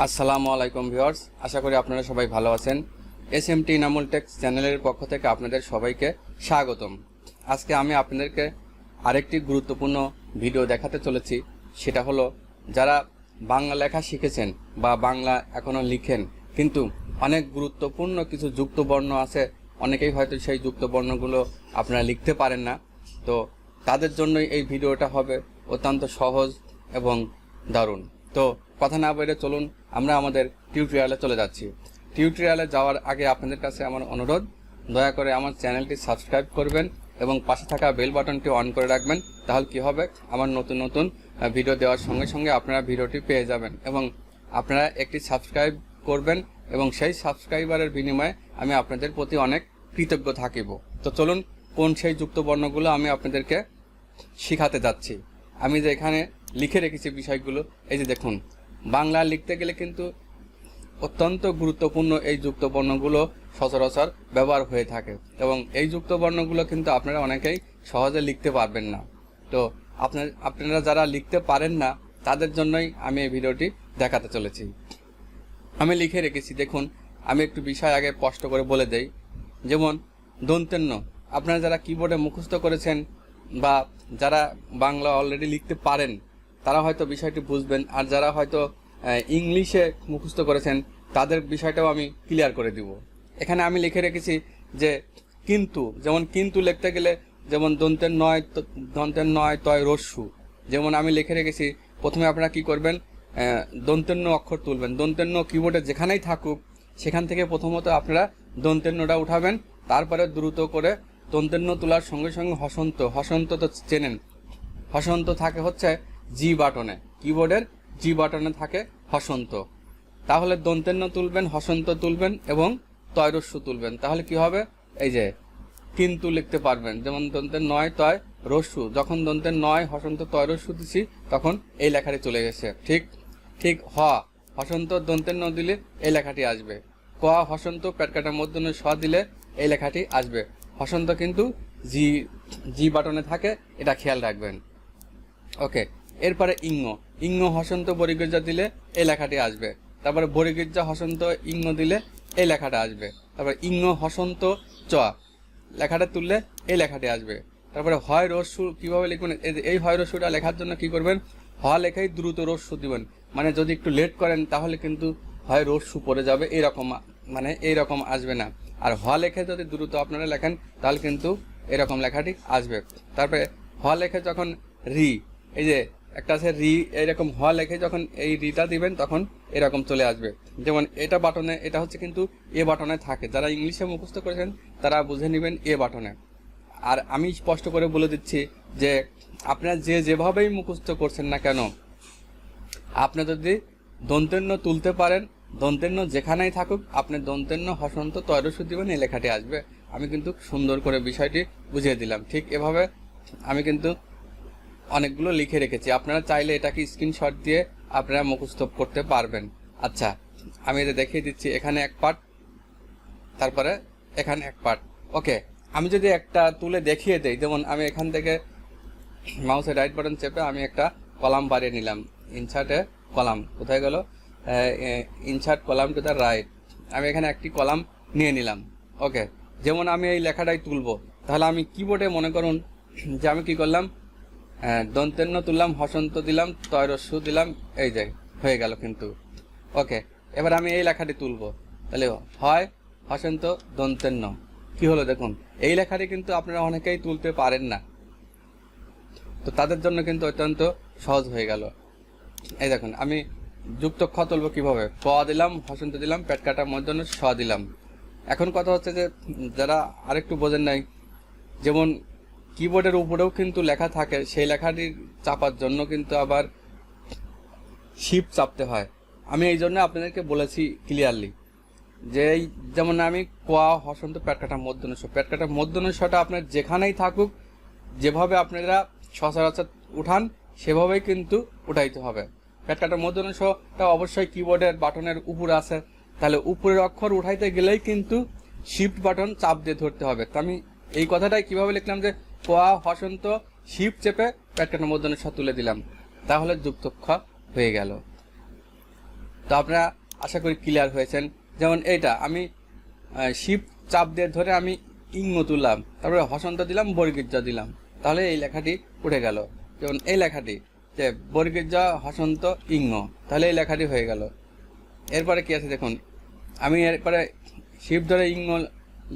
আসসালামু আলাইকুম ভিউয়ার্স, আশা করি আপনারা সবাই ভালো আছেন। এসএমটি ইনামুল টেক্স চ্যানেলের পক্ষ থেকে আপনাদের সবাইকে স্বাগতম। আজকে আমি আপনাদেরকে আরেকটি গুরুত্বপূর্ণ ভিডিও দেখাতে চলেছি। সেটা হলো, যারা বাংলা লেখা শিখেছেন বা বাংলা এখনও লিখেন, কিন্তু অনেক গুরুত্বপূর্ণ কিছু যুক্ত বর্ণ আছে, অনেকেই হয়তো সেই যুক্ত বর্ণগুলো আপনারা লিখতে পারেন না। তো তাদের জন্যই এই ভিডিওটা হবে অত্যন্ত সহজ এবং দারুণ। তো কথা না বলে চলুন আমরা আমাদের টিউটোরিয়ালে চলে যাচ্ছি। টিউটোরিয়ালে যাওয়ার আগে আপনাদের কাছে আমার অনুরোধ, দয়া করে আমার চ্যানেলটি সাবস্ক্রাইব করবেন এবং পাশে থাকা বেল বাটনটি অন করে রাখবেন। তাহলে কি হবে, আমার নতুন নতুন ভিডিও দেওয়ার সঙ্গে সঙ্গে আপনারা ভিডিওটি পেয়ে যাবেন এবং আপনারা একটি সাবস্ক্রাইব করবেন এবং সেই সাবস্ক্রাইবারের বিনিময়ে আমি আপনাদের প্রতি অনেক কৃতজ্ঞ থাকিব। তো চলুন, কোন সেই যুক্ত বর্ণগুলো আমি আপনাদেরকে শিখাতে যাচ্ছি। আমি যে এখানে লিখে রেখেছি বিষয়গুলো, এই যে দেখুন, বাংলা লিখতে গেলে কিন্তু অত্যন্ত গুরুত্বপূর্ণ এই যুক্ত বর্ণগুলো সচরাচর ব্যবহার হয়ে থাকে এবং এই যুক্ত বর্ণগুলো কিন্তু আপনারা অনেকেই সহজে লিখতে পারবেন না। তো আপনারা যারা লিখতে পারেন না তাদের জন্যই আমি এই ভিডিওটি দেখাতে চলেছি। আমি লিখে রেখেছি, দেখুন, আমি একটু বিষয় আগে স্পষ্ট করে বলে দেই। যেমন দন্তেন্য, আপনারা যারা কিবোর্ডে মুখস্থ করেছেন বা যারা বাংলা অলরেডি লিখতে পারেন তারা হয়তো বিষয়টি বুঝবেন, আর যারা হয়তো ইংলিশে মুখস্থ করেছেন তাদের বিষয়টাও আমি ক্লিয়ার করে দিব। এখানে আমি লিখে রেখেছি যে কিন্তু, যেমন কিন্তু লিখতে গেলে যেমন দন্তের নয় তয় রস্যু, যেমন আমি লিখে রেখেছি, প্রথমে আপনারা কি করবেন, দন্তেন্য অক্ষর তুলবেন। দন্তেন্য কিবোর্ডে যেখানেই থাকুক সেখান থেকে প্রথমত আপনারা দন্তেন্যটা উঠাবেন, তারপরে দ্রুত করে দন্তেন্য তোলার সঙ্গে সঙ্গে হসন্ত তো চেনেন, হসন্ত থাকে হচ্ছে জি বাটনে, কিবোর্ডের জি বাটনে থাকে হসন্ত। তাহলে দন্তেন্য তুলবেন, হসন্ত তুলবেন এবং তয়রস্যু তুলবেন, তাহলে কি হবে, এই যে কিন্তু লিখতে পারবেন। যেমন দন্তের নয় তয় রস্যু, যখন দন্তের নয় হসন্ত তয়রস্যু দিছি তখন এই লেখাটি চলে গেছে। ঠিক হসন্ত দন্তেন্য দিলে এই লেখাটি আসবে। ক হসন্ত পেটকাটার মধ্যে স দিলে এই লেখাটি আসবে। হসন্ত কিন্তু জি বাটনে থাকে, এটা খেয়াল রাখবেন। ওকে, এরপরে ইঙ্গ হসন্ত বরিগির্জা দিলে এই লেখাটি আসবে। তারপরে বরিগির্জা হসন্ত ইঙ্গ দিলে এই লেখাটা আসবে। তারপরে ইঙ্গ হসন্ত চ লেখাটা তুললে এই লেখাটি আসবে। তারপরে হয় রস্যু কীভাবে লিখবেন, এই হয় রস্যুটা লেখার জন্য কি করবেন, লেখাই দ্রুত রস্যু দিবেন, মানে যদি একটু লেট করেন তাহলে কিন্তু হয় রস্যু পড়ে যাবে, এইরকম আসবে না। আর লেখে যদি দ্রুত আপনারা লেখেন তাহলে কিন্তু এরকম লেখাটি আসবে। তারপরে লেখে যখন রি, এই যে একটা আছে রি, এইরকম লেখে যখন এই রিটা দিবেন তখন এরকম চলে আসবে। যেমন এটা বাটনে, এটা হচ্ছে কিন্তু এ বাটনে থাকে, যারা ইংলিশে মুখস্থ করেছেন তারা বুঝে নেবেন এ বাটনে। আর আমি স্পষ্ট করে বলে দিচ্ছি যে আপনারা যেভাবেই মুখস্থ করছেন না কেন, আপনি যদি দন্তেন্য তুলতে পারেন, দন্তেন্য যেখানেই থাকুক আপনি দন্তেন্য হসন্ত তয়রস্যু দিবেন, এই লেখাটি আসবে। আমি কিন্তু সুন্দর করে বিষয়টি বুঝিয়ে দিলাম। ঠিক এভাবে আমি কিন্তু অনেকগুলো লিখে রেখেছি, আপনারা চাইলে এটাকে স্ক্রিনশট দিয়ে আপনারা মুখস্থ করতে পারবেন। আচ্ছা, আমি এটা দেখিয়ে দিচ্ছি, এখানে এক পার্ট, তারপরে এখানে এক পার্ট। ওকে, আমি যদি একটা তুলে দেখিয়ে দেই, যেমন আমি এখান থেকে মাউসের রাইট বাটন চেপে আমি একটা কলাম বাড়িয়ে নিলাম, ইনসার্টে কলাম, কোথায় গেল, insert column to the right, আমি এখানে একটি কলাম নিয়ে নিলাম। ওকে, যেমন আমি এই লেখাটাই তুলবো, তাহলে আমি কিবোর্ডে মনে করুন যে আমি কি করলাম, দন্তেন্য তুললাম, হসন্ত দিলাম, তয়রস্যু দিলাম, এই যে হয়ে গেল কিন্তু। ওকে, এবার আমি এই লেখাটি তুলবো, তাহলে হয় হসন্ত দন্তেন্য, কি হলো দেখুন, এই লেখাটি কিন্তু আপনারা অনেকেই তুলতে পারেন না, তো তাদের জন্য কিন্তু অত্যন্ত সহজ হয়ে গেল। এই দেখুন, আমি যুক্ত খ তুলবো কিভাবে, ক দিলাম, হসন্ত দিলাম, পেট কাটার মধ্যে স দিলাম। এখন কথা হচ্ছে যে যারা আরেকটু বোঝেন নাই, যেমন কিবোর্ডের উপরেও কিন্তু লেখা থাকে, সেই লেখাটি চাপার জন্য কিন্তু আবার শিফট চাপতে হয়। আমি এই জন্য আপনাদেরকে বলেছি ক্লিয়ারলি যে যেমন আমি ক হসন্ত পেটকাটার মধ্যনস্যটা আপনার যেখানেই থাকুক, যেভাবে আপনারা সচরাচর উঠান সেভাবেই কিন্তু উঠাইতে হবে। পেটকাটার মধ্যনস্যটা অবশ্যই কিবোর্ডের বাটনের উপর আছে, তাহলে উপরের অক্ষর উঠাইতে গেলেই কিন্তু শিফট বাটন চাপ দিয়ে ধরতে হবে। তো আমি এই কথাটাই কিভাবে লিখলাম যে ক হসন্ত শিফট চেপে পেটকাটার মধ্যনস্য তুলে দিলাম, তাহলে যুক্ত খ হয়ে গেল। তো আপনারা আশা করি ক্লিয়ার হয়েছেন। যেমন এইটা আমি শিফট চাপ দিয়ে ধরে আমি ইঙ্গ তুললাম, তারপরে হসন্ত দিলাম, বর্গীর জ দিলাম, তাহলে এই লেখাটি উঠে গেল। যেমন এই লেখাটি যে বর্গীর জ হসন্ত ইঙ্গ, তাহলে এই লেখাটি হয়ে গেল। এরপরে কি আছে দেখুন, আমি এরপরে শিফট ধরে ইঙ্গ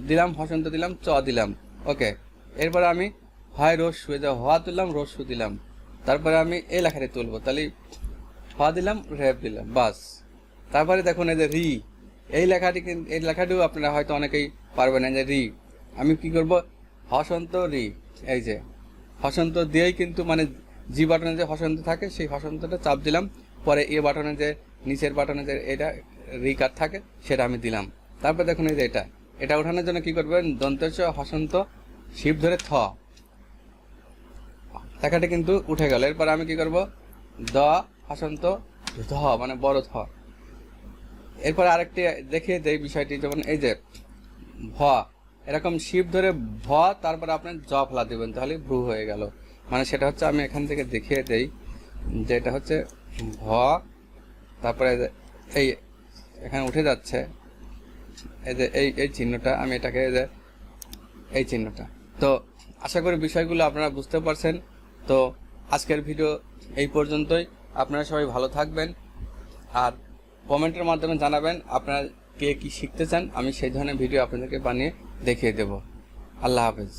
দিলাম, হসন্ত দিলাম, চ দিলাম, ওকে। এরপরে আমি হয় রস্যু, যে হওয়া তুললাম, রস্যু দিলাম, তারপরে আমি এই লেখাটি তুলবো, তাহলে হওয়া দিলাম, রেপ দিলাম, বাস। তারপরে দেখুন এই যে রি, এই লেখাটি কিন্তু, এই লেখাটিও আপনারা হয়তো অনেকেই পারবেন না, যে রি আমি কি করব, হসন্ত রি, এই যে হসন্ত দিয়েই কিন্তু মানে জি বাটনে যে হসন্ত থাকে সেই হসন্তটা চাপ দিলাম, পরে এ বাটনে যে নিচের বাটনে যে এটা রি কাট থাকে সেটা আমি দিলাম। তারপর দেখুন এই যে এটা ওঠানোর জন্য কি করবেন, দন্তস্ব হসন্ত শিফট ধরে থ, লেখাটি কিন্তু উঠে গেল। এরপর আমি কি করব, দ হসন্ত ধ মানে বড় থ। এরপর আরেকটি দেখিয়ে দেই বিষয়টি, যেমন এই যে ভ, এরকম শিফট ধরে ভ, তারপরে আপনি জ ফেলা দেবেন, তাহলে ভ্রু হয়ে গেল। মানে সেটা হচ্ছে, আমি এখান থেকে দেখিয়ে দেই যে এটা হচ্ছে ভ, তারপরে এই এখানে উঠে যাচ্ছে এই যে এই চিহ্নটা, আমি এটাকে এই চিহ্নটা। তো আশা করি বিষয়গুলো আপনারা বুঝতে পারছেন। তো আজকের ভিডিও এই পর্যন্তই। আপনারা সবাই ভালো থাকবেন, আর কমেন্টের মাধ্যমে জানাবেন আপনারা কে কী শিখতে চান, আমি সেই ধরনের ভিডিও আপনাদেরকে বানিয়ে দেখিয়ে দেব। আল্লাহ হাফেজ।